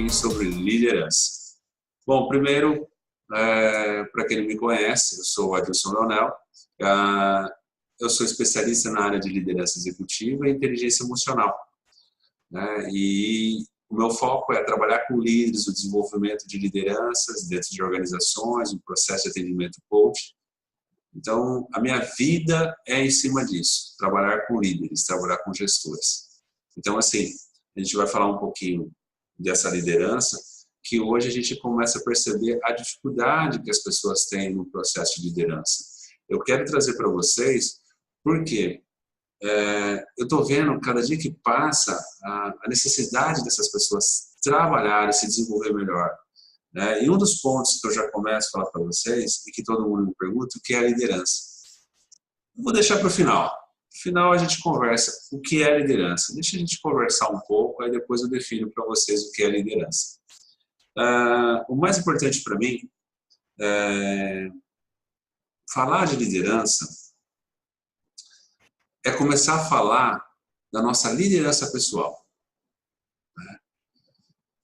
pouquinho sobre liderança. Bom, primeiro, para quem não me conhece, eu sou o Adilson Leonel, eu sou especialista na área de liderança executiva e inteligência emocional, né? E o meu foco é trabalhar com líderes, o desenvolvimento de lideranças dentro de organizações, o processo de atendimento coach. Então, a minha vida é em cima disso, trabalhar com líderes, trabalhar com gestores. Então, assim, a gente vai falar um pouquinho dessa liderança, que hoje a gente começa a perceber a dificuldade que as pessoas têm no processo de liderança. Eu quero trazer para vocês, porque eu estou vendo, cada dia que passa, a necessidade dessas pessoas trabalharem, se desenvolver melhor. E um dos pontos que eu já começo a falar para vocês, e que todo mundo me pergunta, o que é a liderança? Eu vou deixar para o final. No final a gente conversa o que é liderança. Deixa a gente conversar um pouco, aí depois eu defino para vocês o que é liderança. O mais importante para mim é falar de liderança é começar a falar da nossa liderança pessoal.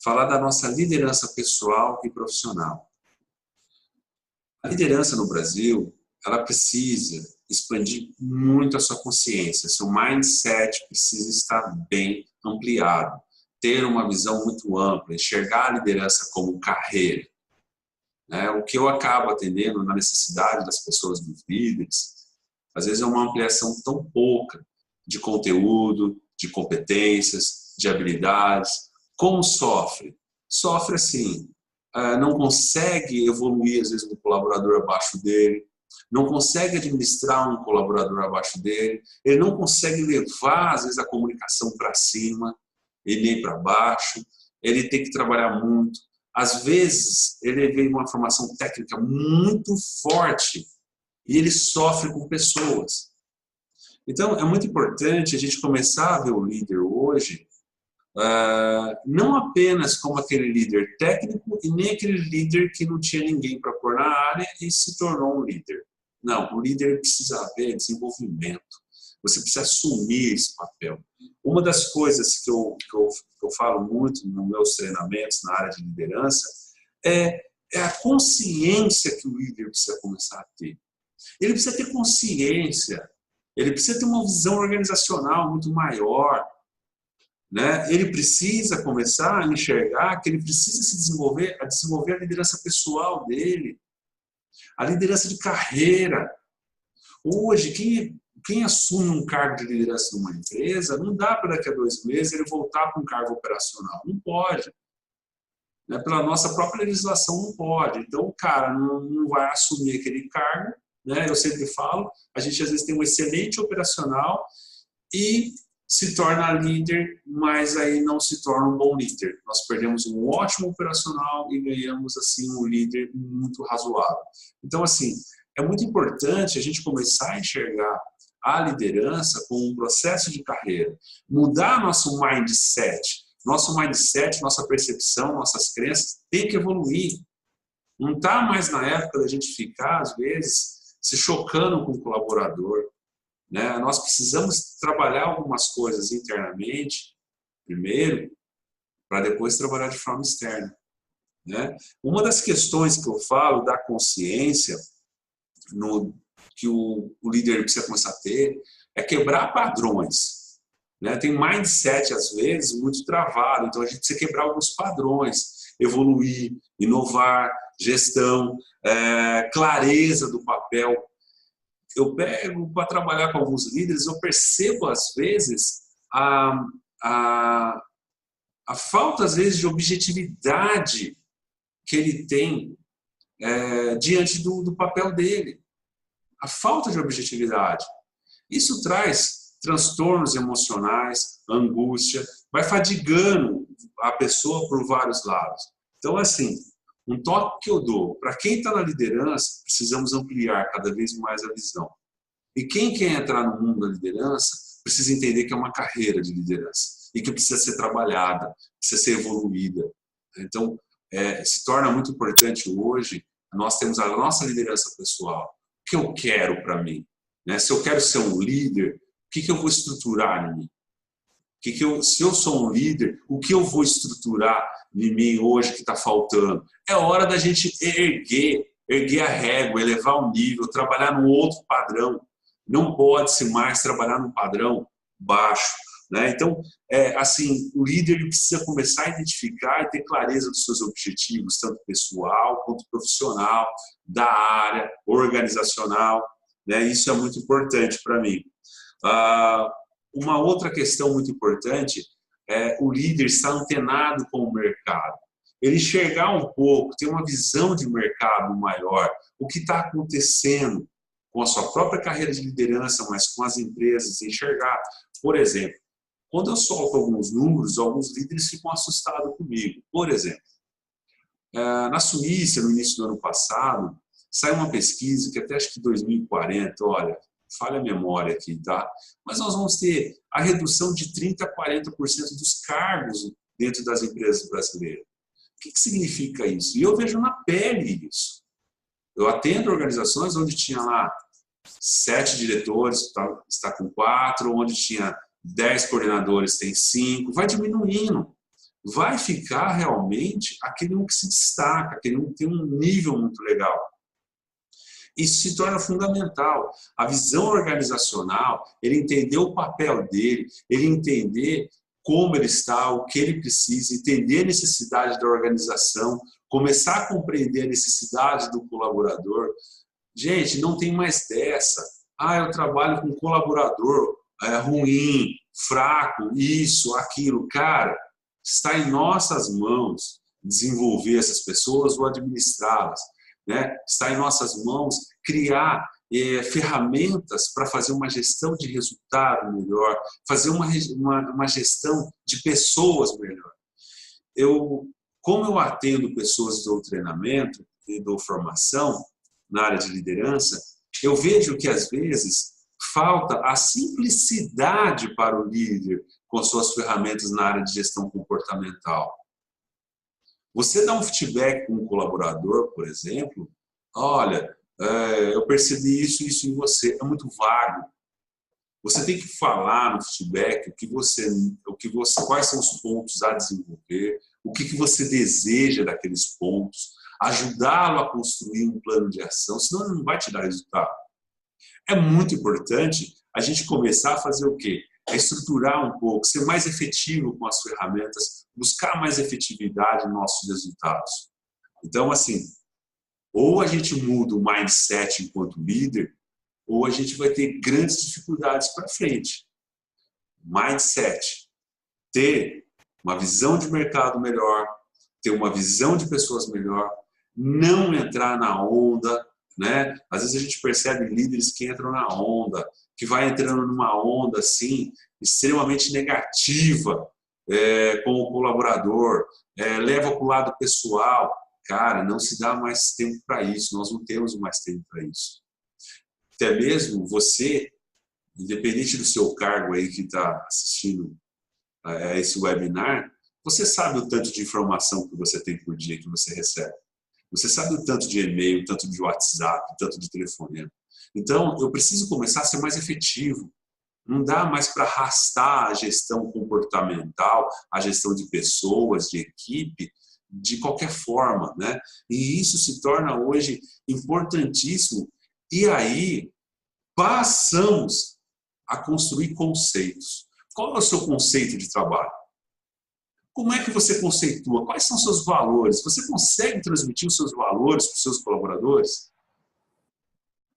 Falar da nossa liderança pessoal e profissional. A liderança no Brasil, ela precisa expandir muito a sua consciência, seu mindset precisa estar bem ampliado, ter uma visão muito ampla, enxergar a liderança como carreira. O que eu acabo atendendo na necessidade das pessoas, dos líderes, às vezes é uma ampliação tão pouca de conteúdo, de competências, de habilidades. Como sofre? Sofre assim, não consegue evoluir às vezes um colaborador abaixo dele, não consegue administrar um colaborador abaixo dele, ele não consegue levar às vezes a comunicação para cima e nem para baixo, ele tem que trabalhar muito. Às vezes ele vem uma formação técnica muito forte e ele sofre com pessoas. Então é muito importante a gente começar a ver o líder hoje não apenas como aquele líder técnico e nem aquele líder que não tinha ninguém para pôr na área e se tornou um líder. Não, o líder precisa haver desenvolvimento. Você precisa assumir esse papel. Uma das coisas que eu falo muito nos meus treinamentos na área de liderança é a consciência que o líder precisa começar a ter. Ele precisa ter consciência, ele precisa ter uma visão organizacional muito maior. Ele precisa começar a enxergar que ele precisa se desenvolver, a desenvolver a liderança pessoal dele, a liderança de carreira. Hoje, quem assume um cargo de liderança numa empresa, não dá para daqui a 2 meses ele voltar para um cargo operacional. Não pode. Pela nossa própria legislação, não pode. Então, o cara não vai assumir aquele cargo. Eu sempre falo, a gente às vezes tem um excelente operacional e se torna líder, mas aí não se torna um bom líder. Nós perdemos um ótimo operacional e ganhamos assim um líder muito razoável. Então, assim, é muito importante a gente começar a enxergar a liderança como um processo de carreira, mudar nosso mindset. Nosso mindset, nossa percepção, nossas crenças tem que evoluir. Não está mais na época da gente ficar, às vezes, se chocando com o colaborador. Nós precisamos trabalhar algumas coisas internamente, primeiro, para depois trabalhar de forma externa. Uma das questões que eu falo da consciência que o líder precisa começar a ter é quebrar padrões. Tem mindset, às vezes, muito travado, então a gente precisa quebrar alguns padrões, evoluir, inovar, gestão, clareza do papel. Eu pego para trabalhar com alguns líderes, eu percebo às vezes a falta às vezes de objetividade que ele tem diante do papel dele. A falta de objetividade. Isso traz transtornos emocionais, angústia, vai fadigando a pessoa por vários lados. Então, assim, um toque que eu dou, para quem está na liderança, precisamos ampliar cada vez mais a visão. E quem quer entrar no mundo da liderança, precisa entender que é uma carreira de liderança e que precisa ser trabalhada, precisa ser evoluída. Então, se torna muito importante hoje, nós temos a nossa liderança pessoal. O que eu quero para mim? Se eu quero ser um líder, o que eu vou estruturar em mim? Se eu sou um líder, o que eu vou estruturar em mim hoje que está faltando? É hora da gente erguer a régua, elevar o nível, trabalhar num outro padrão. Não pode-se mais trabalhar num padrão baixo. Né? Então, assim, o líder ele precisa começar a identificar e ter clareza dos seus objetivos, tanto pessoal quanto profissional, da área, organizacional. Né? Isso é muito importante para mim. Uma outra questão muito importante é o líder estar antenado com o mercado. Ele enxergar um pouco, ter uma visão de mercado maior, o que está acontecendo com a sua própria carreira de liderança, mas com as empresas, enxergar. Por exemplo, quando eu solto alguns números, alguns líderes ficam assustados comigo. Por exemplo, na Suíça, no início do ano passado, saiu uma pesquisa que até acho que 2040, olha, falha a memória aqui, tá? Mas nós vamos ter a redução de 30% a 40% dos cargos dentro das empresas brasileiras. O que significa isso? E eu vejo na pele isso. Eu atendo organizações onde tinha lá 7 diretores, está com 4, onde tinha 10 coordenadores, tem 5, vai diminuindo. Vai ficar realmente aquele um que se destaca, aquele um que tem um nível muito legal. Isso se torna fundamental. A visão organizacional, ele entender o papel dele, ele entender como ele está, o que ele precisa, entender a necessidade da organização, começar a compreender a necessidade do colaborador. Gente, não tem mais dessa. Eu trabalho com um colaborador ruim, fraco, isso, aquilo. Cara, está em nossas mãos desenvolver essas pessoas ou administrá-las. Né? Está em nossas mãos criar ferramentas para fazer uma gestão de resultado melhor, fazer uma gestão de pessoas melhor. Como eu atendo pessoas do treinamento e dou formação na área de liderança, eu vejo que às vezes falta a simplicidade para o líder com suas ferramentas na área de gestão comportamental. Você dá um feedback com um colaborador, por exemplo, olha, eu percebi isso em você, é muito vago. Você tem que falar no feedback quais são os pontos a desenvolver, o que você deseja daqueles pontos, ajudá-lo a construir um plano de ação, senão ele não vai te dar resultado. É muito importante a gente começar a fazer o quê? É estruturar um pouco, ser mais efetivo com as ferramentas, buscar mais efetividade nos nossos resultados. Então, assim, ou a gente muda o mindset enquanto líder, ou a gente vai ter grandes dificuldades para frente. Mindset. Ter uma visão de mercado melhor, ter uma visão de pessoas melhor, não entrar na onda, né? Às vezes a gente percebe líderes que entram na onda, que vai entrando numa onda assim, extremamente negativa com o colaborador, leva para o lado pessoal. Cara, não se dá mais tempo para isso, nós não temos mais tempo para isso. Até mesmo você, independente do seu cargo aí que está assistindo a esse webinar, você sabe o tanto de informação que você tem por dia que você recebe. Você sabe o tanto de e-mail, o tanto de WhatsApp, o tanto de telefonema. Então, eu preciso começar a ser mais efetivo. Não dá mais para arrastar a gestão comportamental, a gestão de pessoas, de equipe, de qualquer forma, né? E isso se torna hoje importantíssimo. E aí, passamos a construir conceitos. Qual é o seu conceito de trabalho? Como é que você conceitua? Quais são os seus valores? Você consegue transmitir os seus valores para os seus colaboradores?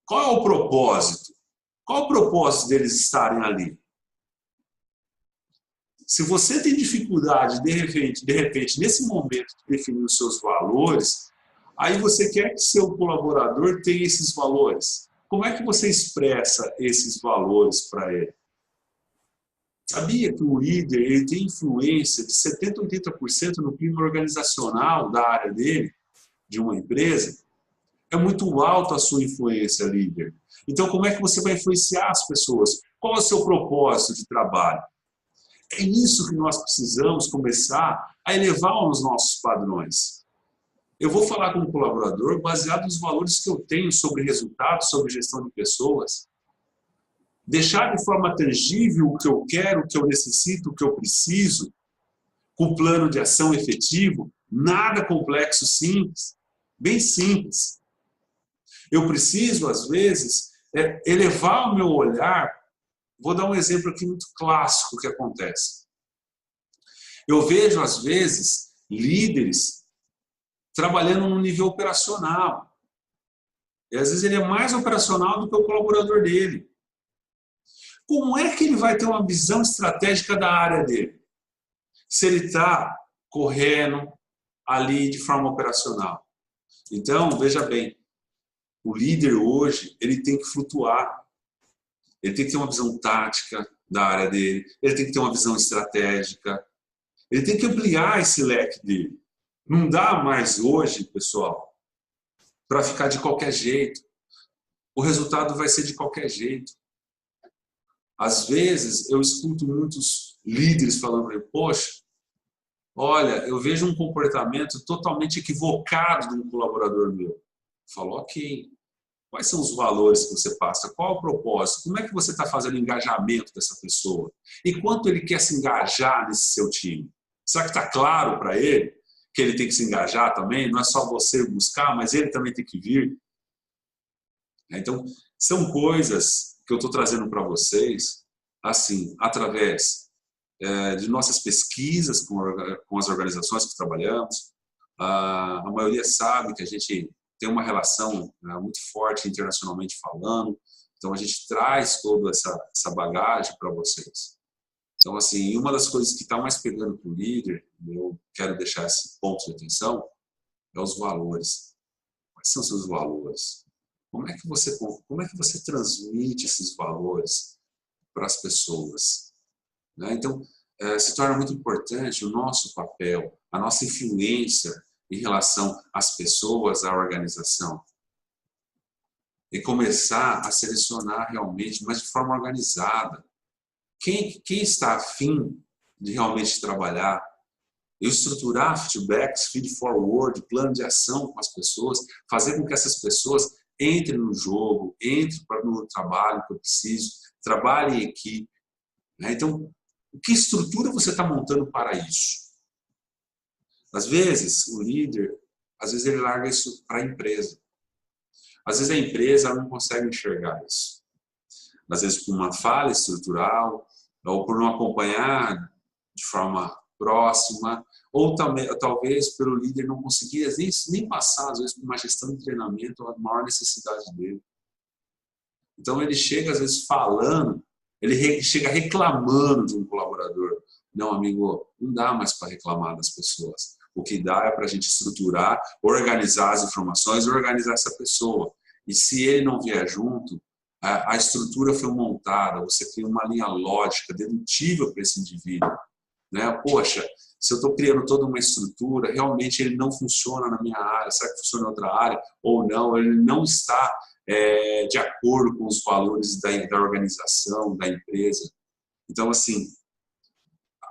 Qual é o propósito? Qual é o propósito deles estarem ali? Se você tem dificuldade, de repente, nesse momento, de definir os seus valores, aí você quer que seu colaborador tenha esses valores. Como é que você expressa esses valores para ele? Sabia que o líder ele tem influência de 70% a 80% no clima organizacional da área dele, de uma empresa? É muito alta a sua influência, líder. Então, como é que você vai influenciar as pessoas? Qual é o seu propósito de trabalho? É isso que nós precisamos começar a elevar os nossos padrões. Eu vou falar com o colaborador baseado nos valores que eu tenho sobre resultados, sobre gestão de pessoas. deixar de forma tangível o que eu quero, o que eu necessito, o que eu preciso, com plano de ação efetivo, nada complexo, simples, bem simples. Eu preciso, às vezes, elevar o meu olhar. Vou dar um exemplo aqui muito clássico que acontece. Eu vejo, às vezes, líderes trabalhando no nível operacional. E, às vezes, ele é mais operacional do que o colaborador dele. Como é que ele vai ter uma visão estratégica da área dele? Se ele está correndo ali de forma operacional. Então, veja bem, o líder hoje, ele tem que flutuar. Ele tem que ter uma visão tática da área dele, ele tem que ter uma visão estratégica, ele tem que ampliar esse leque dele. Não dá mais hoje, pessoal, para ficar de qualquer jeito. O resultado vai ser de qualquer jeito. Às vezes, eu escuto muitos líderes falando para mim, poxa, olha, eu vejo um comportamento totalmente equivocado de um colaborador meu. Eu falo, ok, quais são os valores que você passa? Qual o propósito? Como é que você está fazendo o engajamento dessa pessoa? E quanto ele quer se engajar nesse seu time? Será que está claro para ele que ele tem que se engajar também? Não é só você buscar, mas ele também tem que vir. Então, são coisas que eu estou trazendo para vocês, assim, através de nossas pesquisas com as organizações que trabalhamos. A maioria sabe que a gente tem uma relação muito forte internacionalmente falando, então a gente traz toda essa bagagem para vocês. Então, assim, uma das coisas que está mais pegando para o líder, eu quero deixar esse ponto de atenção, é os valores. Quais são os seus valores? Como é que você transmite esses valores para as pessoas? Né? Então, se torna muito importante o nosso papel, a nossa influência em relação às pessoas, à organização. E começar a selecionar realmente, mas de forma organizada. Quem está afim de realmente trabalhar, eu estruturar feedbacks, feed forward, plano de ação com as pessoas, fazer com que essas pessoas entrem no jogo, entrem no trabalho que eu preciso, trabalhem em equipe. Né? Então, que estrutura você está montando para isso? Às vezes, o líder, ele larga isso para a empresa. Às vezes, a empresa não consegue enxergar isso. Às vezes, por uma falha estrutural, ou por não acompanhar de forma próxima, ou também, talvez pelo líder não conseguir nem passar, às vezes, por uma gestão de treinamento, a maior necessidade dele. Então, ele chega, às vezes, falando, ele chega reclamando de um colaborador. Não, amigo, não dá mais para reclamar das pessoas. O que dá é para a gente estruturar, organizar as informações, organizar essa pessoa. E se ele não vier junto, a estrutura foi montada, você cria uma linha lógica, dedutível para esse indivíduo. Né? Poxa, se eu estou criando toda uma estrutura, realmente ele não funciona na minha área, será que funciona em outra área? Ou não, ele não está de acordo com os valores da organização, da empresa. Então, assim,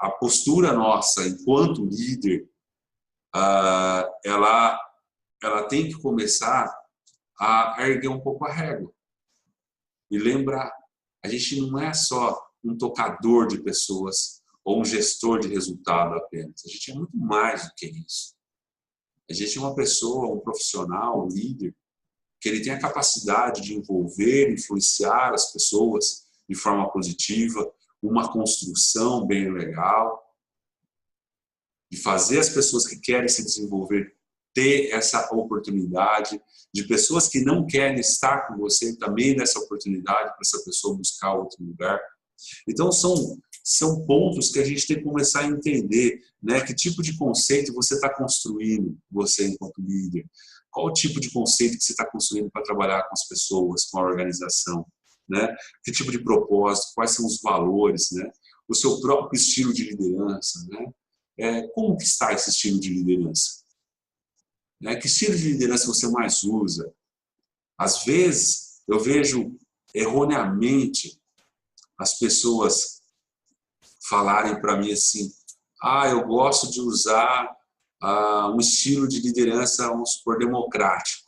a postura nossa enquanto líder, ela tem que começar a erguer um pouco a régua. E lembrar, a gente não é só um tocador de pessoas ou um gestor de resultado apenas. A gente é muito mais do que isso. A gente é uma pessoa, um profissional, um líder, que ele tem a capacidade de envolver, influenciar as pessoas de forma positiva, uma construção bem legal, de fazer as pessoas que querem se desenvolver ter essa oportunidade, de pessoas que não querem estar com você também nessa oportunidade para essa pessoa buscar outro lugar. Então são pontos que a gente tem que começar a entender, né? Que tipo de conceito você está construindo, você enquanto líder. Qual o tipo de conceito que você está construindo para trabalhar com as pessoas, com a organização, né? Que tipo de propósito, quais são os valores, né? O seu próprio estilo de liderança, né? Como que está esse estilo de liderança? Que estilo de liderança você mais usa? Às vezes, eu vejo erroneamente as pessoas falarem para mim assim, eu gosto de usar um estilo de liderança, vamos supor, democrático.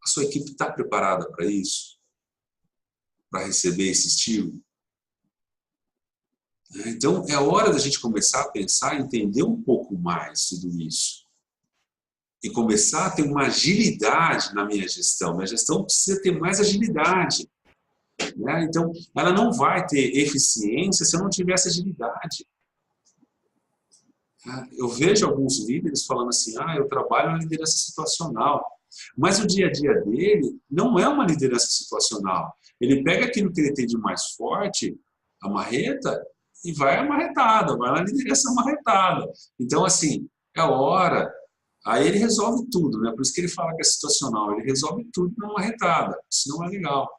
A sua equipe está preparada para isso? para receber esse estilo? Então, é hora da gente começar a pensar e entender um pouco mais tudo isso. E começar a ter uma agilidade na minha gestão. Minha gestão precisa ter mais agilidade. Né? Então, ela não vai ter eficiência se eu não tiver essa agilidade. Eu vejo alguns líderes falando assim, eu trabalho na liderança situacional. Mas o dia a dia dele não é uma liderança situacional. Ele pega aquilo que ele tem de mais forte, a marreta, e vai amarretada, vai na liderança amarretada. Então, assim, é hora. Aí ele resolve tudo, né? Por isso que ele fala que é situacional. Ele resolve tudo na marretada. Isso não é legal.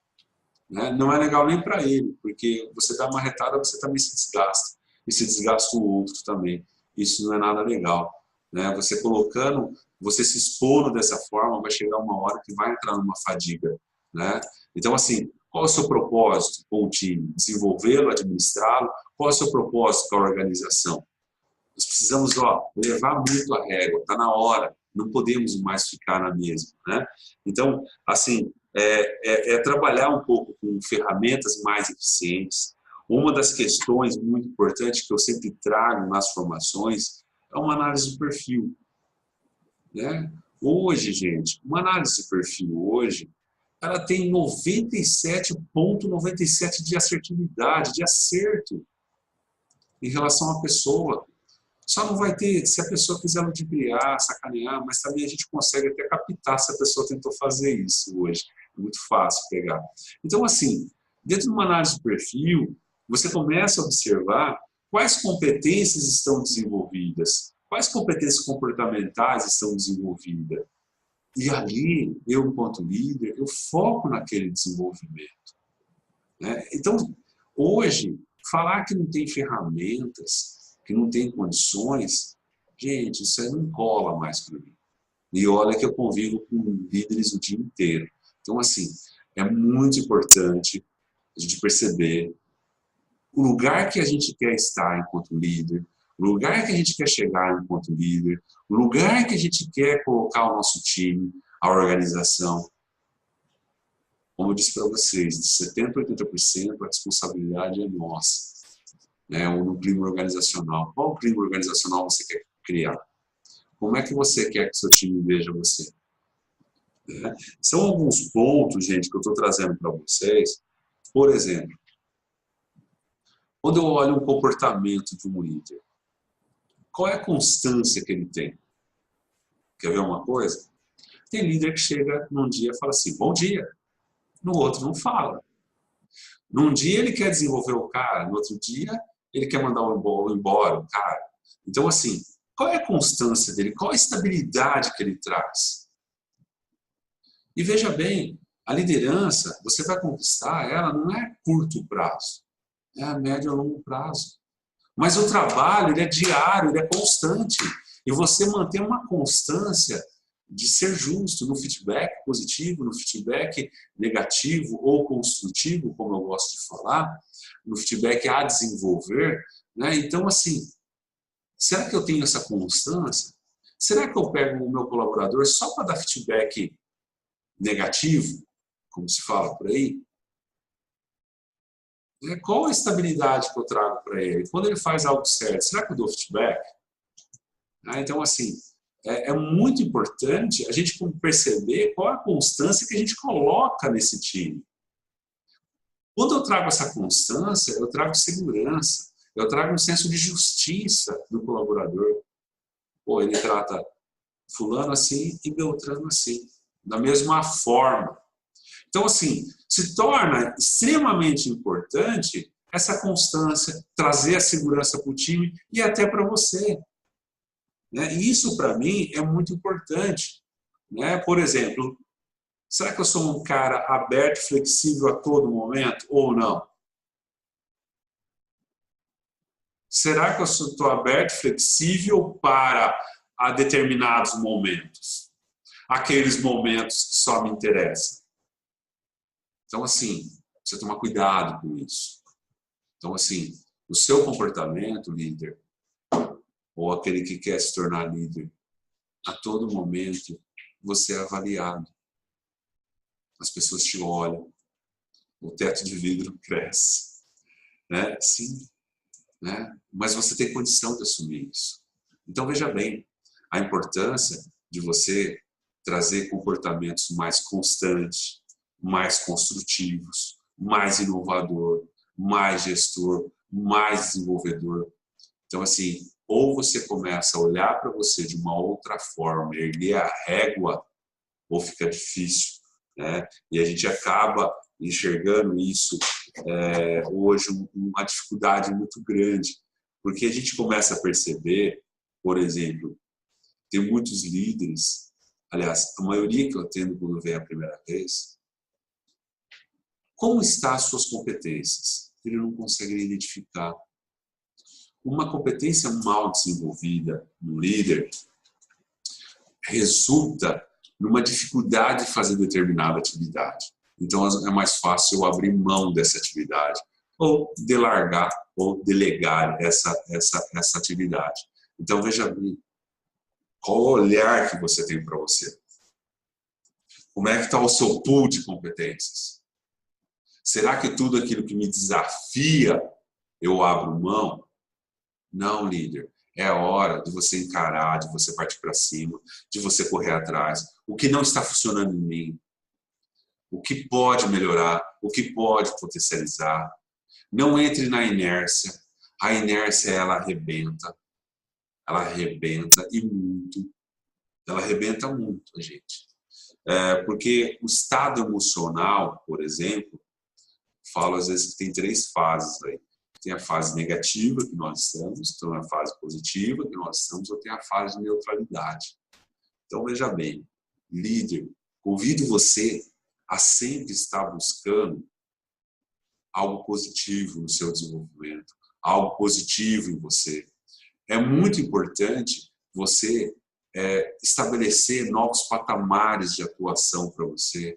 Né? Não é legal nem para ele, porque você dá marretada, você também se desgasta. E se desgasta o outro também. Isso não é nada legal. Né? Você colocando, você se expondo dessa forma, vai chegar uma hora que vai entrar numa fadiga. Né? Então, assim, qual é o seu propósito com o time? Desenvolvê-lo, administrá-lo? Qual é o seu propósito com a organização? Nós precisamos levar muito a régua, está na hora, não podemos mais ficar na mesma. Né? Então, assim, trabalhar um pouco com ferramentas mais eficientes. Uma das questões muito importantes que eu sempre trago nas formações é uma análise de perfil. Né? Hoje, gente, uma análise de perfil hoje, ela tem 97,97 de assertividade, de acerto em relação à pessoa. Só não vai ter se a pessoa quiser ludibriar, sacanear, mas também a gente consegue até captar se a pessoa tentou fazer isso hoje. É muito fácil pegar. Então, assim, dentro de uma análise de perfil, você começa a observar quais competências estão desenvolvidas, quais competências comportamentais estão desenvolvidas. E ali, eu, enquanto líder, eu foco naquele desenvolvimento. Né? Então, hoje, falar que não tem ferramentas, que não tem condições, gente, isso aí não cola mais para mim. E olha que eu convivo com líderes o dia inteiro. Então, assim, é muito importante a gente perceber o lugar que a gente quer estar enquanto líder, o lugar que a gente quer chegar enquanto líder, o lugar que a gente quer colocar o nosso time, a organização. Como eu disse para vocês, de 70% a 80% a responsabilidade é nossa. Né, ou no clima organizacional. Qual clima organizacional você quer criar? Como é que você quer que seu time veja você? Né? São alguns pontos, gente, que eu estou trazendo para vocês. Por exemplo, quando eu olho um comportamento de um líder, qual é a constância que ele tem? Quer ver uma coisa? Tem líder que chega num dia e fala assim, bom dia. No outro não fala. Num dia ele quer desenvolver o cara, no outro dia ele quer mandar embora o cara. Então, assim, qual é a constância dele? Qual a estabilidade que ele traz? E veja bem, a liderança, você vai conquistar ela não é a curto prazo, é a médio e a longo prazo. Mas o trabalho, ele é diário, ele é constante. E você manter uma constância de ser justo no feedback positivo, no feedback negativo ou construtivo, como eu gosto de falar, no feedback a desenvolver. Né? Então, assim, será que eu tenho essa constância? Será que eu pego o meu colaborador só para dar feedback negativo, como se fala por aí? Qual a estabilidade que eu trago para ele? Quando ele faz algo certo, será que eu dou feedback? Então, assim, é muito importante a gente perceber qual a constância que a gente coloca nesse time. Quando eu trago essa constância, eu trago segurança, eu trago um senso de justiça do colaborador. Pô, ele trata fulano assim e Beltrano assim, da mesma forma. Então, assim, se torna extremamente importante essa constância, trazer a segurança para o time e até para você. Né? E isso, para mim, é muito importante. Né? Por exemplo, será que eu sou um cara aberto, flexível a todo momento ou não? Será que eu estou aberto, flexível para a determinados momentos? Aqueles momentos que só me interessam. Então, assim, você toma cuidado com isso. Então, assim, o seu comportamento, líder, ou aquele que quer se tornar líder, a todo momento você é avaliado. As pessoas te olham. o teto de vidro cresce. Né? Sim, né? Mas você tem condição de assumir isso. Então, veja bem, a importância de você trazer comportamentos mais constantes, mais construtivos, mais inovador, mais gestor, mais desenvolvedor. Então, assim, ou você começa a olhar para você de uma outra forma, erguer a régua, ou fica difícil, né? E a gente acaba enxergando isso hoje uma dificuldade muito grande, porque a gente começa a perceber, por exemplo, tem muitos líderes, aliás, a maioria que eu atendo quando vem a primeira vez, como estão as suas competências? Ele não consegue identificar. Uma competência mal desenvolvida no líder resulta numa dificuldade de fazer determinada atividade. Então é mais fácil eu abrir mão dessa atividade ou delargar ou delegar essa atividade. Então veja bem, qual o olhar que você tem para você? Como é que está o seu pool de competências? Será que tudo aquilo que me desafia eu abro mão? Não, líder. É a hora de você encarar, de você partir para cima, de você correr atrás. O que não está funcionando em mim? O que pode melhorar? O que pode potencializar? Não entre na inércia. A inércia, ela arrebenta. Ela arrebenta e muito. Ela arrebenta muito a gente. Porque o estado emocional, por exemplo, falo às vezes que tem 3 fases aí. Tem a fase negativa que nós estamos, tem a fase positiva que nós estamos, ou tem a fase de neutralidade. Então, veja bem, líder, convido você a sempre estar buscando algo positivo no seu desenvolvimento, algo positivo em você. É muito importante você estabelecer novos patamares de atuação para você,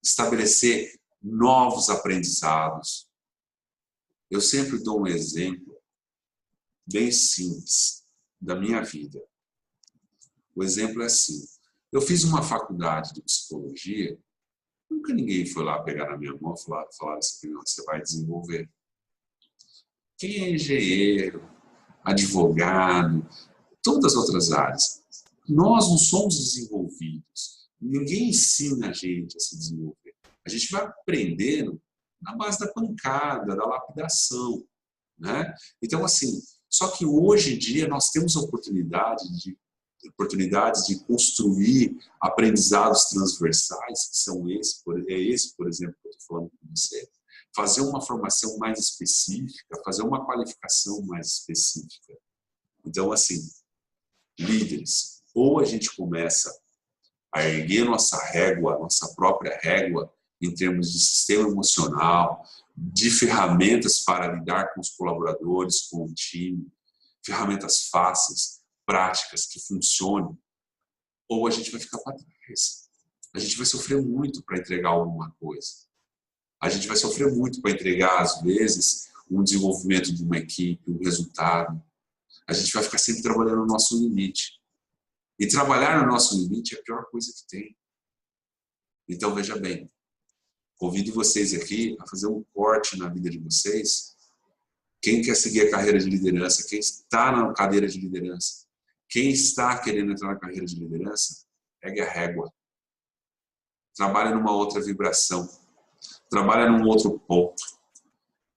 estabelecer novos aprendizados. Eu sempre dou um exemplo bem simples da minha vida. O exemplo é assim. Eu fiz uma faculdade de psicologia, nunca ninguém foi lá pegar na minha mão e falar assim, você vai desenvolver. Quem é engenheiro, advogado, todas as outras áreas, nós não somos desenvolvidos. Ninguém ensina a gente a se desenvolver. A gente vai aprendendo na base da pancada, da lapidação, né? Então, assim, só que hoje em dia nós temos oportunidades de construir aprendizados transversais, que são esse, por exemplo, que eu estou falando com você, fazer uma formação mais específica, fazer uma qualificação mais específica. Então, assim, líderes, ou a gente começa a erguer nossa régua, nossa própria régua, em termos de sistema emocional, de ferramentas para lidar com os colaboradores, com o time, ferramentas fáceis, práticas, que funcionem, ou a gente vai ficar para trás. A gente vai sofrer muito para entregar alguma coisa. A gente vai sofrer muito para entregar, às vezes, um desenvolvimento de uma equipe, um resultado. A gente vai ficar sempre trabalhando no nosso limite. E trabalhar no nosso limite é a pior coisa que tem. Então, veja bem, convido vocês aqui a fazer um corte na vida de vocês. Quem quer seguir a carreira de liderança, quem está na cadeira de liderança, quem está querendo entrar na carreira de liderança, pegue a régua. Trabalhe numa outra vibração. Trabalhe num outro ponto.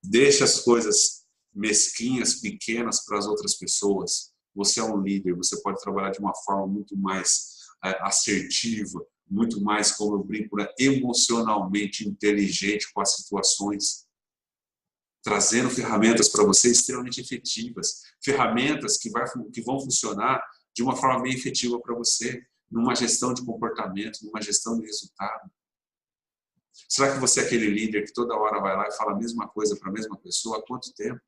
Deixe as coisas mesquinhas, pequenas para as outras pessoas. Você é um líder, você pode trabalhar de uma forma muito mais assertiva, muito mais, como eu brinco, emocionalmente inteligente com as situações, trazendo ferramentas para você extremamente efetivas, ferramentas que vão funcionar de uma forma bem efetiva para você, numa gestão de comportamento, numa gestão de resultado. Será que você é aquele líder que toda hora vai lá e fala a mesma coisa para a mesma pessoa há quanto tempo?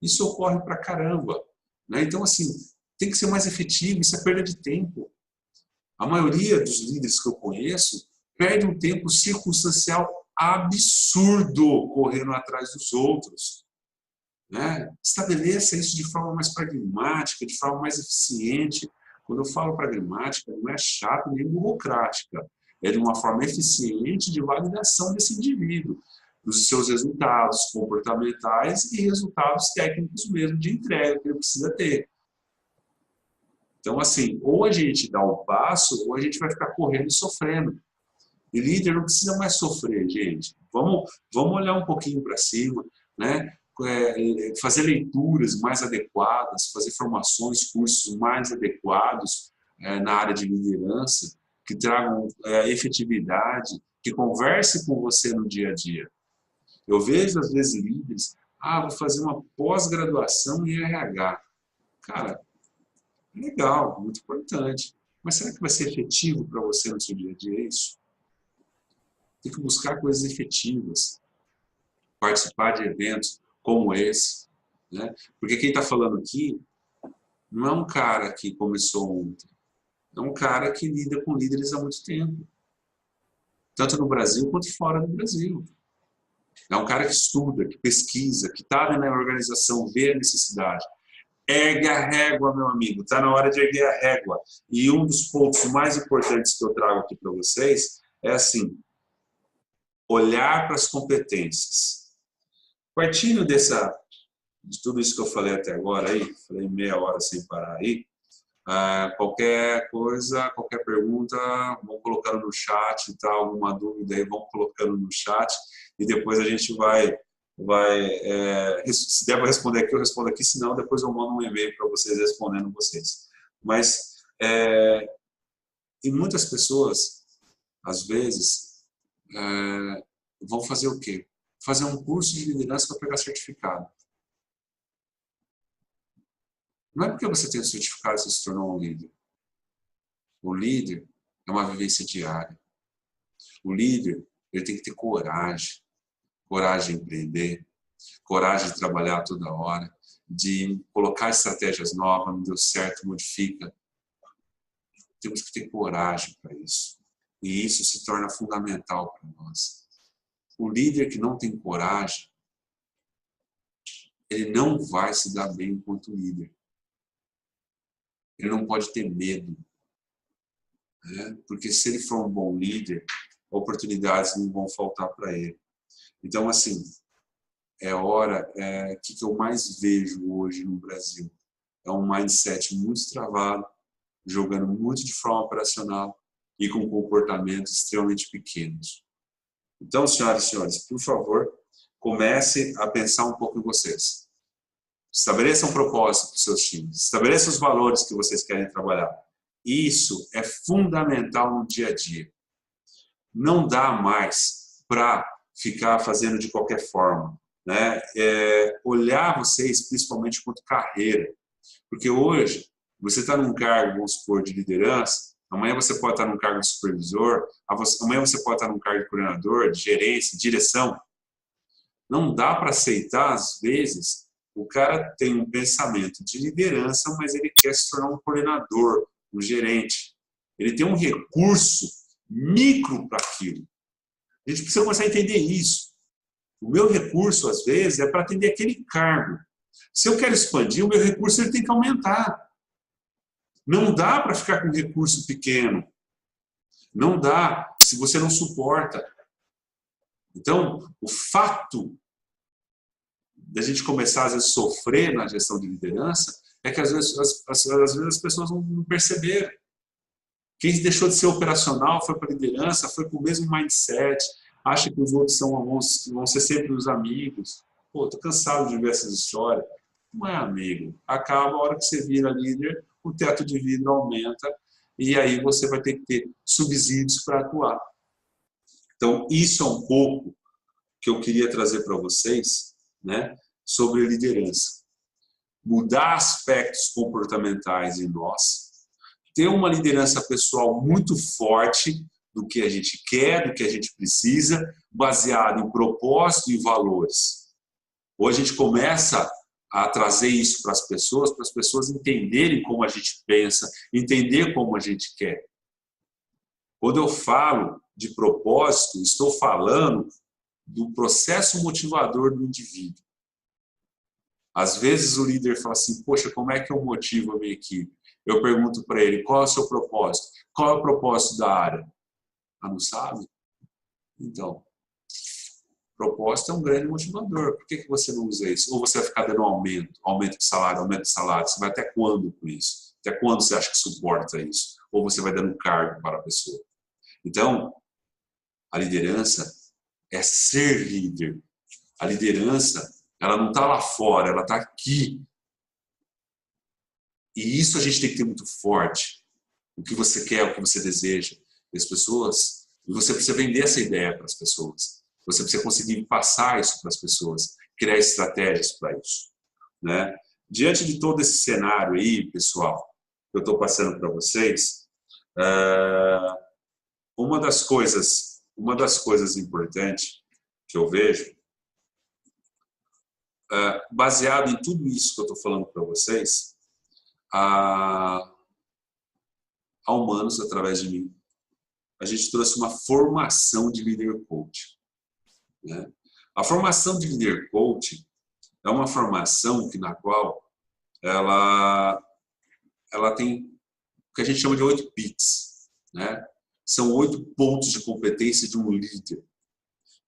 Isso ocorre pra caramba, né? Então, assim, tem que ser mais efetivo, isso é perda de tempo. A maioria dos líderes que eu conheço perde um tempo circunstancial absurdo correndo atrás dos outros, né? Estabeleça isso de forma mais pragmática, de forma mais eficiente. Quando eu falo pragmática, não é chata nem burocrática. é de uma forma eficiente de validação desse indivíduo, dos seus resultados comportamentais e resultados técnicos mesmo de entrega que ele precisa ter. Então, assim, ou a gente dá o passo, ou a gente vai ficar correndo e sofrendo. E líder não precisa mais sofrer, gente. Vamos olhar um pouquinho para cima, né? Fazer leituras mais adequadas, fazer formações, cursos mais adequados na área de liderança, que tragam efetividade, que converse com você no dia a dia. Eu vejo, às vezes, líderes, vou fazer uma pós-graduação em RH. Cara, legal, muito importante. Mas será que vai ser efetivo para você no seu dia a dia isso? Tem que buscar coisas efetivas. Participar de eventos como esse. Né? Porque quem está falando aqui não é um cara que começou ontem. É um cara que lida com líderes há muito tempo. Tanto no Brasil quanto fora do Brasil. É um cara que estuda, que pesquisa, que está na organização, vê a necessidade. Ergue a régua, meu amigo. Está na hora de erguer a régua. E um dos pontos mais importantes que eu trago aqui para vocês é assim, olhar para as competências. Partindo de tudo isso que eu falei até agora, aí, falei meia hora sem parar aí, qualquer coisa, qualquer pergunta, vão colocando no chat, tá? Alguma dúvida aí, vão colocando no chat e depois a gente se der para responder aqui, eu respondo aqui, senão depois eu mando um e-mail para vocês respondendo vocês. Mas, e muitas pessoas, às vezes, vão fazer o quê? Fazer um curso de liderança para pegar certificado. Não é porque você tem o certificado que você se tornou um líder. O líder é uma vivência diária. O líder, ele tem que ter coragem. Coragem de empreender, coragem de trabalhar toda hora, de colocar estratégias novas, não deu certo, modifica. Temos que ter coragem para isso. E isso se torna fundamental para nós. O líder que não tem coragem, ele não vai se dar bem enquanto líder. Ele não pode ter medo. Né? Porque se ele for um bom líder, oportunidades não vão faltar para ele. Então, assim, que eu mais vejo hoje no Brasil é um mindset muito travado, jogando muito de forma operacional e com comportamentos extremamente pequenos. Então, senhoras e senhores, por favor, comece a pensar um pouco em vocês. Estabeleçam um propósito para os seus times, estabeleçam os valores que vocês querem trabalhar. Isso é fundamental no dia a dia. Não dá mais para ficar fazendo de qualquer forma. Né? Olhar vocês, principalmente quanto carreira. Porque hoje, você está num cargo, vamos supor, de liderança, amanhã você pode estar num cargo de supervisor, amanhã você pode estar num cargo de coordenador, de gerência, direção. Não dá para aceitar, às vezes, o cara tem um pensamento de liderança, mas ele quer se tornar um coordenador, um gerente. Ele tem um recurso micro para aquilo. A gente precisa começar a entender isso. O meu recurso, às vezes, é para atender aquele cargo. Se eu quero expandir, o meu recurso ele tem que aumentar. Não dá para ficar com um recurso pequeno. Não dá, se você não suporta. Então, o fato da gente começar, às vezes, a sofrer na gestão de liderança é que, às vezes, as pessoas não perceberam. Quem deixou de ser operacional foi para a liderança, foi com o mesmo mindset, acha que os outros vão ser sempre os amigos. Pô, tô cansado de ver essas histórias. Não é amigo. Acaba a hora que você vira líder, o teto de vidro aumenta e aí você vai ter que ter subsídios para atuar. Então, isso é um pouco que eu queria trazer para vocês, né, sobre liderança. Mudar aspectos comportamentais em nós, ter uma liderança pessoal muito forte do que a gente quer, do que a gente precisa, baseado em propósito e valores. Hoje a gente começa a trazer isso para as pessoas entenderem como a gente pensa, entender como a gente quer. Quando eu falo de propósito, estou falando do processo motivador do indivíduo. Às vezes o líder fala assim, poxa, como é que eu motivo a minha equipe? Eu pergunto para ele, qual é o seu propósito? Qual é o propósito da área? Ah, não sabe? Então, propósito é um grande motivador. Por que você não usa isso? Ou você vai ficar dando aumento de salário, aumento de salário. Você vai até quando com isso? Até quando você acha que suporta isso? Ou você vai dando cargo para a pessoa? Então, a liderança é ser líder. A liderança, ela não está lá fora, ela está aqui. E isso a gente tem que ter muito forte. O que você quer, o que você deseja. E as pessoas, você precisa vender essa ideia para as pessoas. Você precisa conseguir passar isso para as pessoas, criar estratégias para isso, né? Diante de todo esse cenário aí, pessoal, que eu estou passando para vocês, uma das coisas importantes que eu vejo, baseado em tudo isso que eu estou falando para vocês, a Humanos, através de mim, a gente trouxe uma formação de líder coach, né? A formação de líder coach é uma formação na qual ela tem o que a gente chama de 8 P's, né? São 8 pontos de competência de um líder.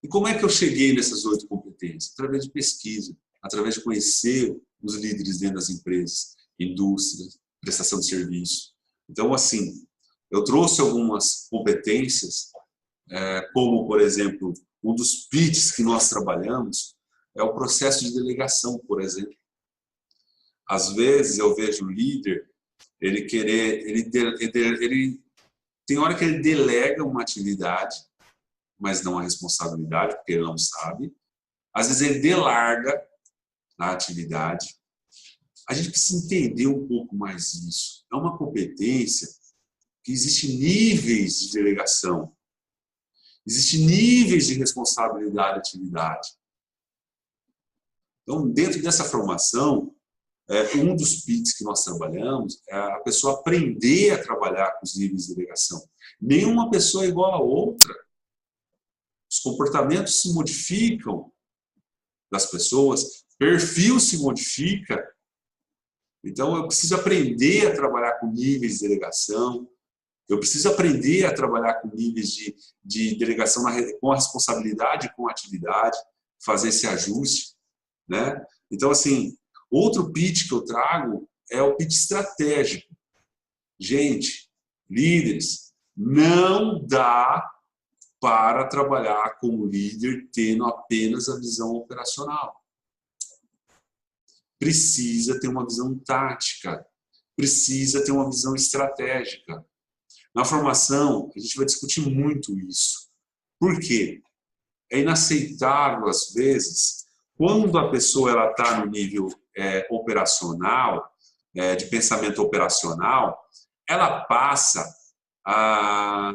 E como é que eu cheguei nessas 8 competências? Através de pesquisa, através de conhecer os líderes dentro das empresas, indústrias, prestação de serviço. Então, assim, eu trouxe algumas competências, como, por exemplo, um dos P's que nós trabalhamos é o processo de delegação, por exemplo. Às vezes eu vejo o líder, ele tem hora que ele delega uma atividade, mas não a responsabilidade, porque ele não sabe. Às vezes ele delarga a atividade. A gente precisa entender um pouco mais isso. É uma competência que existe níveis de delegação, existe níveis de responsabilidade e atividade. Então, dentro dessa formação, um dos PITs que nós trabalhamos é a pessoa aprender a trabalhar com os níveis de delegação. Nenhuma pessoa é igual a outra. Os comportamentos se modificam das pessoas, perfil se modifica. Então, eu preciso aprender a trabalhar com níveis de delegação, eu preciso aprender a trabalhar com níveis de delegação com a responsabilidade e com a atividade, fazer esse ajuste, né? Então, assim, outro pitch que eu trago é o pitch estratégico. Gente, líderes, não dá para trabalhar como líder tendo apenas a visão operacional. Precisa ter uma visão tática, precisa ter uma visão estratégica. Na formação, a gente vai discutir muito isso. Por quê? É inaceitável, às vezes, quando a pessoa está no nível operacional, de pensamento operacional, ela passa a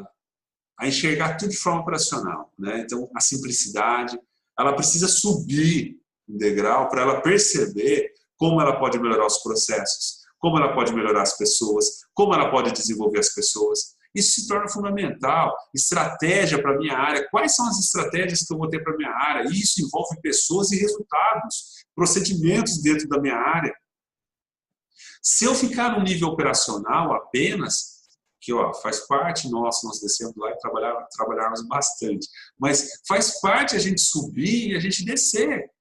enxergar tudo de forma operacional, né? Então, a simplicidade, ela precisa subir um degrau para ela perceber como ela pode melhorar os processos, como ela pode melhorar as pessoas, como ela pode desenvolver as pessoas. Isso se torna fundamental. Estratégia para a minha área. Quais são as estratégias que eu vou ter para a minha área? Isso envolve pessoas e resultados, procedimentos dentro da minha área. Se eu ficar no nível operacional apenas, que faz parte nosso, nós descemos lá e trabalharmos bastante, mas faz parte a gente subir e a gente descer.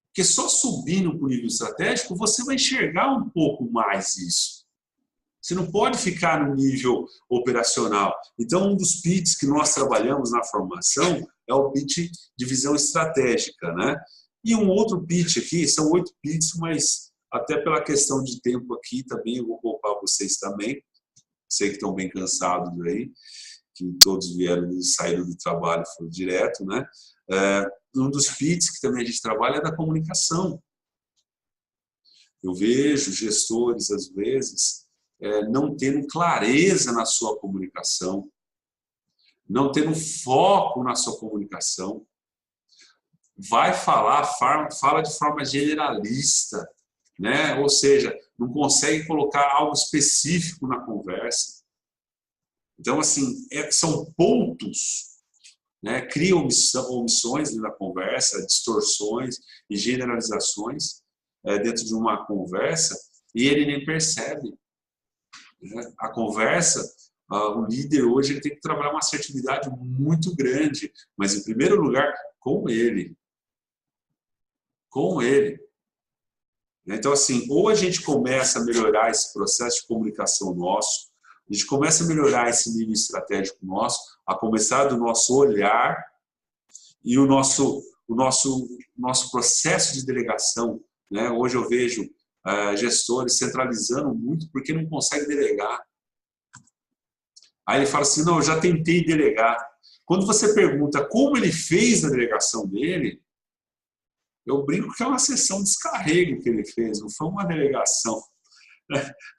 Porque só subindo para o nível estratégico, você vai enxergar um pouco mais isso. Você não pode ficar no nível operacional. Então, um dos pitches que nós trabalhamos na formação é o pitch de visão estratégica, né? E um outro pitch aqui, são 8 pitches, mas até pela questão de tempo aqui também, eu vou poupar vocês também. Sei que estão bem cansados aí, que todos saíram do trabalho e foram direto, né? Um dos pitches que também a gente trabalha é da comunicação. Eu vejo gestores, às vezes, não tendo clareza na sua comunicação, não tendo foco na sua comunicação. Vai fala de forma generalista, né? Ou seja, não consegue colocar algo específico na conversa. Então, assim, são pontos, né? Cria omissões na conversa, distorções e generalizações dentro de uma conversa e ele nem percebe. A conversa, O líder hoje ele tem que trabalhar uma assertividade muito grande, mas em primeiro lugar com ele. Com ele. Então, assim, ou a gente começa a melhorar esse processo de comunicação nosso, a gente começa a melhorar esse nível estratégico nosso, a começar do nosso olhar e o nosso processo de delegação. Né? Hoje eu vejo gestores centralizando muito porque não conseguem delegar. Aí ele fala assim, não, eu já tentei delegar. Quando você pergunta como ele fez a delegação dele, eu brinco que é uma sessão de descarrego que ele fez, não foi uma delegação.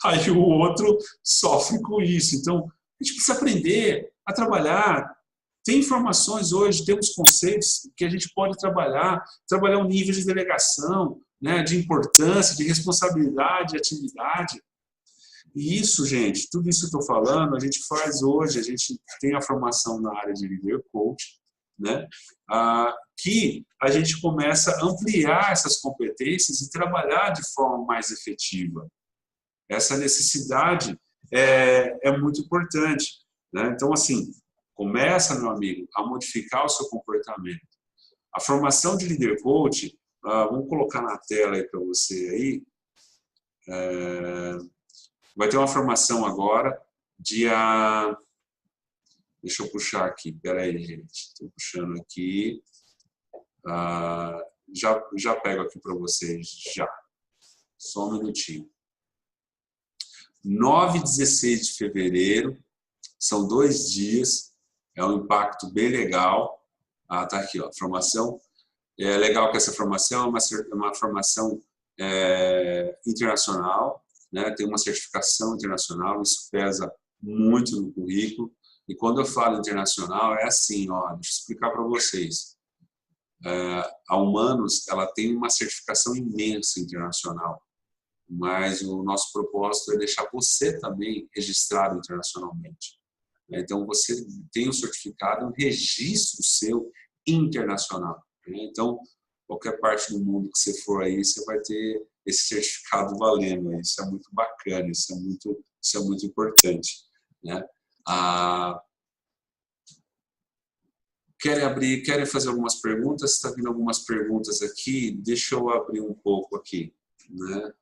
Aí o outro sofre com isso. Então, a gente precisa aprender a trabalhar. Tem informações hoje, temos conceitos que a gente pode trabalhar um nível de delegação, né, de importância, de responsabilidade, de atividade. E isso, gente, tudo isso que eu estou falando, a gente faz hoje, a gente tem a formação na área de líder coach, né, que a gente começa a ampliar essas competências e trabalhar de forma mais efetiva. Essa necessidade é muito importante. Né? Então, assim, começa, meu amigo, a modificar o seu comportamento. A formação de líder coach, vamos colocar na tela aí para você aí, vai ter uma formação agora, dia... Deixa eu puxar aqui, peraí, gente, estou puxando aqui, já pego aqui para vocês, já, só um minutinho. 9 e 16 de fevereiro, são 2 dias, é um impacto bem legal. Tá aqui, ó, formação. É legal que essa formação é uma formação internacional, né? Tem uma certificação internacional, isso pesa muito no currículo. E quando eu falo internacional, é assim, ó, deixa eu explicar para vocês. A Humanos, ela tem uma certificação imensa internacional, mas o nosso propósito é deixar você também registrado internacionalmente. Então, você tem um certificado, um registro seu internacional. Então, qualquer parte do mundo que você for aí, você vai ter esse certificado valendo. Isso é muito bacana, isso é muito importante. Né? Querem fazer algumas perguntas? Está vindo algumas perguntas aqui. Deixa eu abrir um pouco aqui. Né?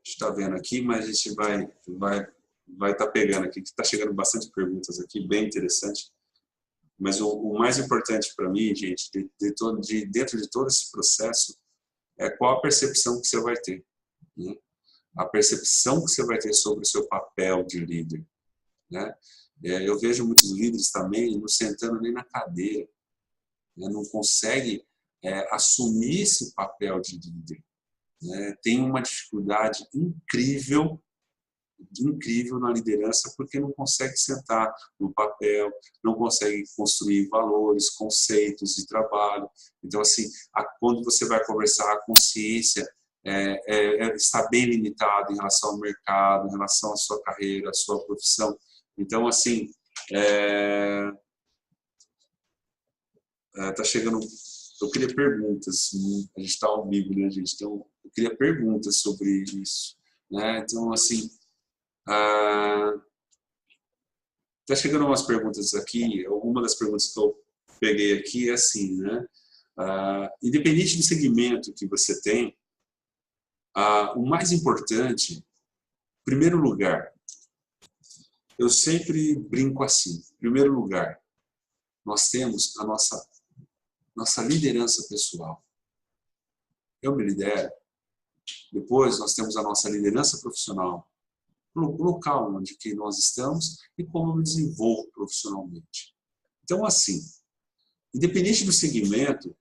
Está vendo aqui, mas a gente vai estar pegando aqui, que está chegando bastante perguntas aqui, bem interessante. Mas o mais importante para mim, gente, dentro de todo esse processo, é qual a percepção que você vai ter. Né? A percepção que você vai ter sobre o seu papel de líder. Né? Eu vejo muitos líderes também não sentando nem na cadeira, né? Não consegue assumir esse papel de líder. Tem uma dificuldade incrível na liderança porque não consegue sentar no papel, não consegue construir valores, conceitos de trabalho. Então, assim, quando você vai conversar, a consciência está bem limitada em relação ao mercado, em relação à sua carreira, à sua profissão. Então, assim, tá chegando... Eu queria perguntas, a gente está ao vivo, né, gente? Então, eu queria perguntas sobre isso. Né? Então, assim, tá chegando umas perguntas aqui. Uma das perguntas que eu peguei aqui é assim, né? Independente do segmento que você tem, o mais importante, em primeiro lugar, eu sempre brinco assim, em primeiro lugar, nós temos a nossa liderança pessoal. Eu me lidero. Depois nós temos a nossa liderança profissional, o local onde que nós estamos e como eu me desenvolvo profissionalmente. Então, assim, independente do segmento,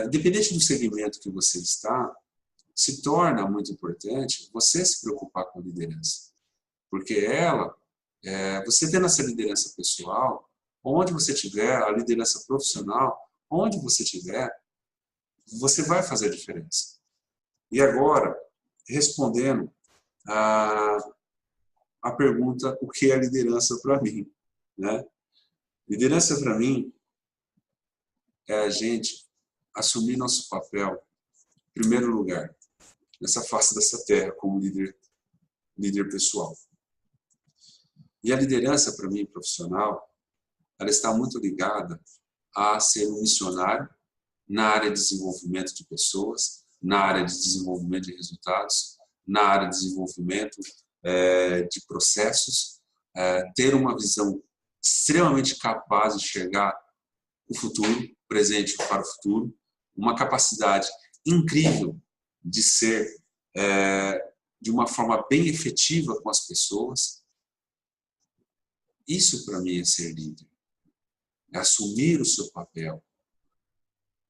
independente do segmento que você está, se torna muito importante você se preocupar com a liderança. Porque você tendo essa liderança pessoal, onde você estiver, a liderança profissional, onde você estiver, você vai fazer a diferença. E agora, respondendo a pergunta, o que é liderança para mim? Né? Liderança para mim é a gente assumir nosso papel, em primeiro lugar, nessa face dessa terra, como líder pessoal. E a liderança, para mim, profissional, ela está muito ligada a ser um missionário na área de desenvolvimento de pessoas, na área de desenvolvimento de resultados, na área de desenvolvimento de processos, ter uma visão extremamente capaz de enxergar o futuro, presente para o futuro, uma capacidade incrível de ser de uma forma bem efetiva com as pessoas. Isso, para mim, é ser líder. É assumir o seu papel.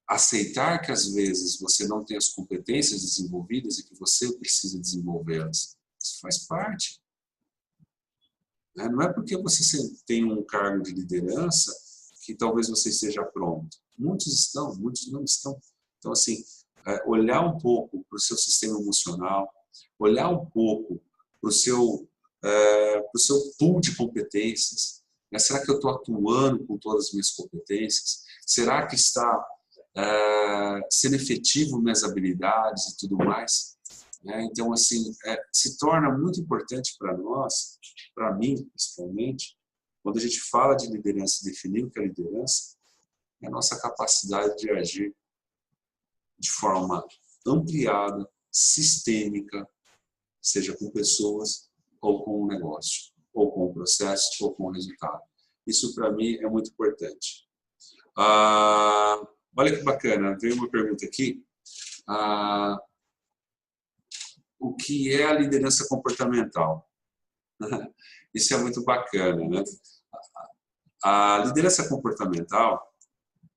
Aceitar que, às vezes, você não tem as competências desenvolvidas e que você precisa desenvolvê-las. Isso faz parte. Não é porque você tem um cargo de liderança que talvez você esteja pronto. Muitos estão, muitos não estão. Então, assim, olhar um pouco para o seu sistema emocional, olhar um pouco para o seu pool de competências. Será que eu estou atuando com todas as minhas competências? Será que está sendo efetivo minhas habilidades e tudo mais? Então, assim, se torna muito importante para nós, para mim, principalmente, quando a gente fala de liderança, definir o que é liderança, é a nossa capacidade de agir de forma ampliada, sistêmica, seja com pessoas ou com um negócio, ou com um processo, ou com um resultado. Isso, para mim, é muito importante. Olha que bacana, veio uma pergunta aqui. O que é a liderança comportamental? Isso é muito bacana, né? A liderança comportamental,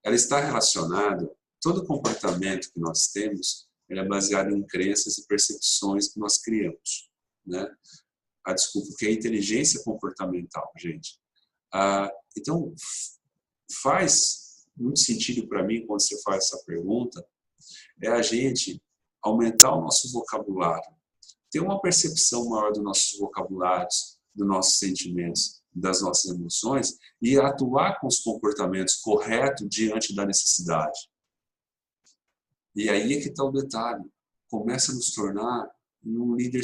ela está relacionada, todo comportamento que nós temos, ele é baseado em crenças e percepções que nós criamos, né? Desculpa, que é inteligência comportamental, gente. Então, faz muito sentido para mim, quando você faz essa pergunta, é a gente aumentar o nosso vocabulário, ter uma percepção maior dos nossos vocabulários, dos nossos sentimentos, das nossas emoções e atuar com os comportamentos corretos diante da necessidade. E aí é que está o detalhe. Começa a nos tornar um líder,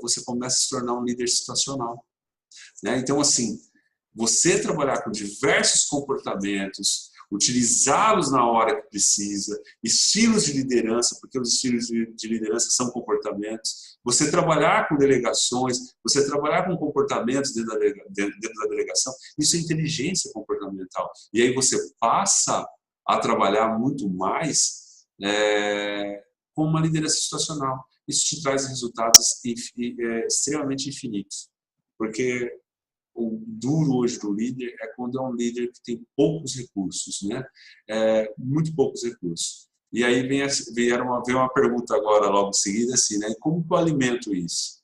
você começa a se tornar um líder situacional. Né? Então, assim, você trabalhar com diversos comportamentos, utilizá-los na hora que precisa, estilos de liderança, porque os estilos de liderança são comportamentos, você trabalhar com delegações, você trabalhar com comportamentos dentro da delegação, isso é inteligência comportamental. E aí você passa a trabalhar muito mais com uma liderança situacional. Isso te traz resultados extremamente infinitos, porque o duro hoje do líder é quando é um líder que tem poucos recursos, né? Muito poucos recursos. E aí veio uma pergunta agora logo em seguida, assim, né? Como que eu alimento isso?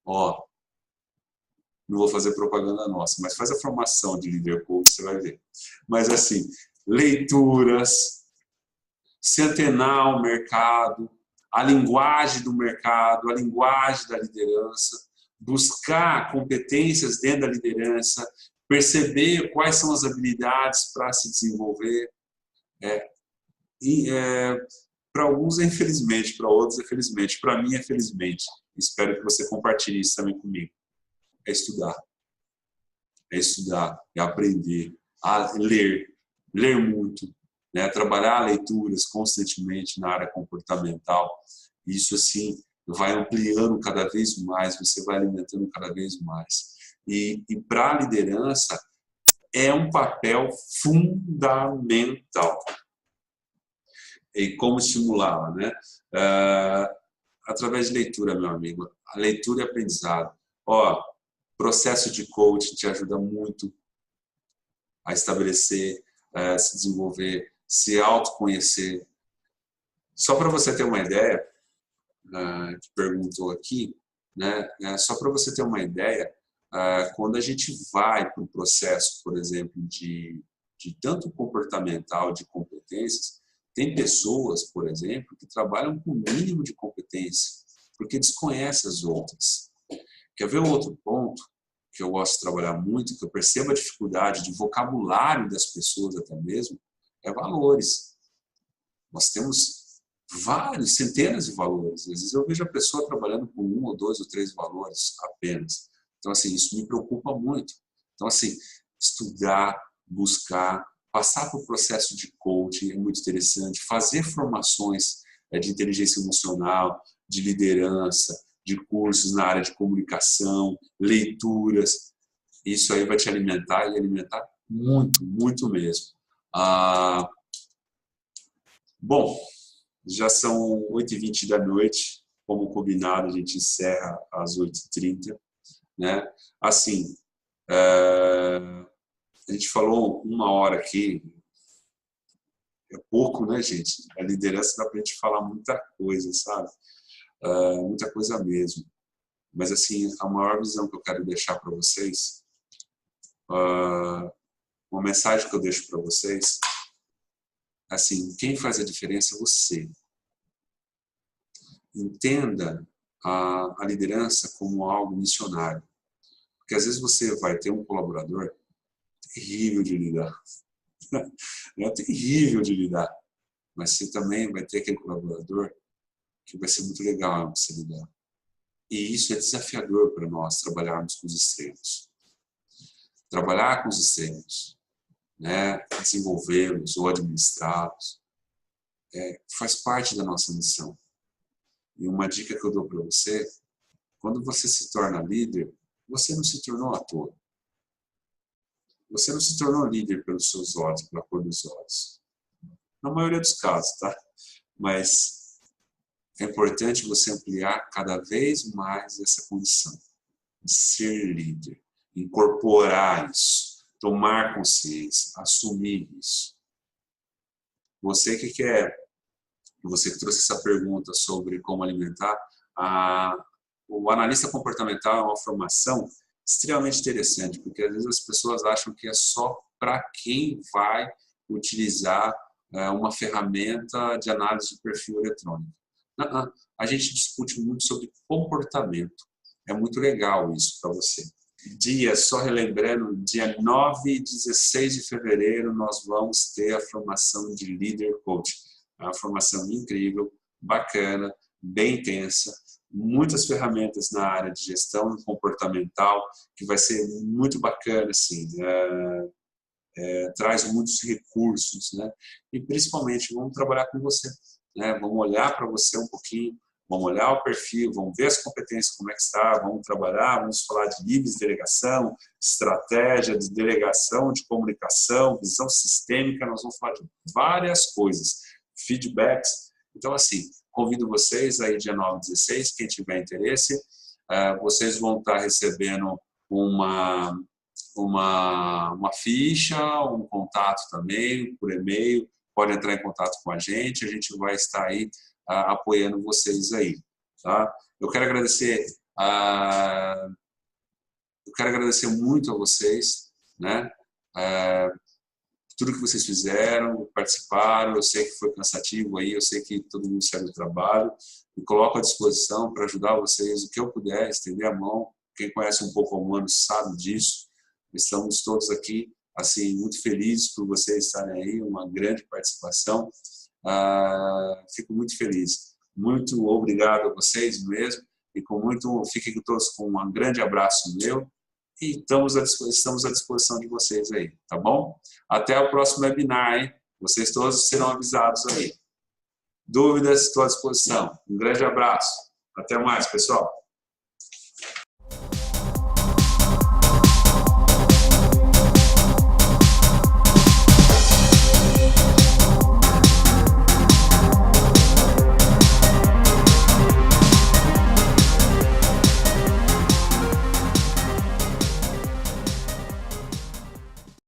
Não vou fazer propaganda nossa, mas faz a formação de líder coach, você vai ver. Mas assim, leituras, se antenar ao mercado, a linguagem do mercado, a linguagem da liderança, buscar competências dentro da liderança, perceber quais são as habilidades para se desenvolver. Para alguns é infelizmente, para outros é felizmente, para mim é felizmente. Espero que você compartilhe isso também comigo. É estudar, é aprender, a ler muito, né? Trabalhar leituras constantemente na área comportamental. Isso assim vai ampliando cada vez mais, você vai alimentando cada vez mais. E para a liderança é um papel fundamental. E como estimulá-la, né? Através de leitura, meu amigo. A leitura e aprendizado. Processo de coaching te ajuda muito a estabelecer, se desenvolver, se autoconhecer. Só para você ter uma ideia, que perguntou aqui, né? Só para você ter uma ideia, quando a gente vai para um processo, por exemplo, de tanto comportamental, de competências, tem pessoas, por exemplo, que trabalham com o mínimo de competência, porque desconhecem as outras. Quer ver outro ponto que eu gosto de trabalhar muito, que eu percebo a dificuldade de vocabulário das pessoas até mesmo, É valores. Nós temos vários, centenas de valores. Às vezes eu vejo a pessoa trabalhando com 1 ou 2 ou 3 valores apenas. Então, assim, isso me preocupa muito. Então, assim, estudar, buscar, passar por processo de coaching é muito interessante, fazer formações de inteligência emocional, de liderança, de cursos na área de comunicação, leituras. Isso aí vai te alimentar e alimentar muito, muito mesmo. Bom, já são 8h20 da noite, como combinado a gente encerra às 8h30, né? Assim, a gente falou 1 hora aqui, é pouco, né, gente? A liderança dá pra gente falar muita coisa, sabe? Muita coisa mesmo. Mas, assim, a maior visão que eu quero deixar para vocês, uma mensagem que eu deixo para vocês, assim, quem faz a diferença é você. Entenda a liderança como algo missionário. Porque às vezes você vai ter um colaborador terrível de lidar. É terrível de lidar. Mas você também vai ter aquele colaborador que vai ser muito legal de você lidar. E isso é desafiador para nós, trabalharmos com os extremos. Trabalhar com os extremos, né? Desenvolvê-los ou administrá-los, faz parte da nossa missão. E uma dica que eu dou para você, quando você se torna líder, você não se tornou à toa. Você não se tornou líder pelos seus olhos, pela cor dos olhos. Na maioria dos casos, tá? Mas é importante você ampliar cada vez mais essa condição de ser líder, incorporar isso, tomar consciência, assumir isso. Você que trouxe essa pergunta sobre como alimentar, o analista comportamental é uma formação extremamente interessante, porque às vezes as pessoas acham que é só para quem vai utilizar uma ferramenta de análise de perfil eletrônico. Não, a gente discute muito sobre comportamento. É muito legal isso para você. Só relembrando, dia 9 e 16 de fevereiro nós vamos ter a formação de Líder Coach. É uma formação incrível, bacana, bem intensa, muitas ferramentas na área de gestão comportamental, que vai ser muito bacana, assim, traz muitos recursos, né? E principalmente vamos trabalhar com você, né? Vamos olhar para você um pouquinho, vamos olhar o perfil, vamos ver as competências, como é que está, vamos trabalhar, vamos falar de níveis de delegação, estratégia de delegação, de comunicação, visão sistêmica, nós vamos falar de várias coisas, feedbacks. Então, assim, convido vocês aí dia 9 e 16, quem tiver interesse, vocês vão estar recebendo uma ficha, um contato também, por e-mail, pode entrar em contato com a gente vai estar aí apoiando vocês aí, tá? Eu quero agradecer muito a vocês, né? Tudo que vocês fizeram, participaram, eu sei que foi cansativo aí, eu sei que todo mundo saiu do trabalho, me coloco à disposição para ajudar vocês o que eu puder, estender a mão, quem conhece um pouco o Humano sabe disso, estamos todos aqui, assim, muito felizes por vocês estarem aí, uma grande participação, fico muito feliz, muito obrigado a vocês mesmo, e fiquem todos com um grande abraço meu, e estamos à disposição de vocês aí, tá bom? Até o próximo webinar, hein? Vocês todos serão avisados aí. Dúvidas, estou à disposição. Um grande abraço. Até mais, pessoal.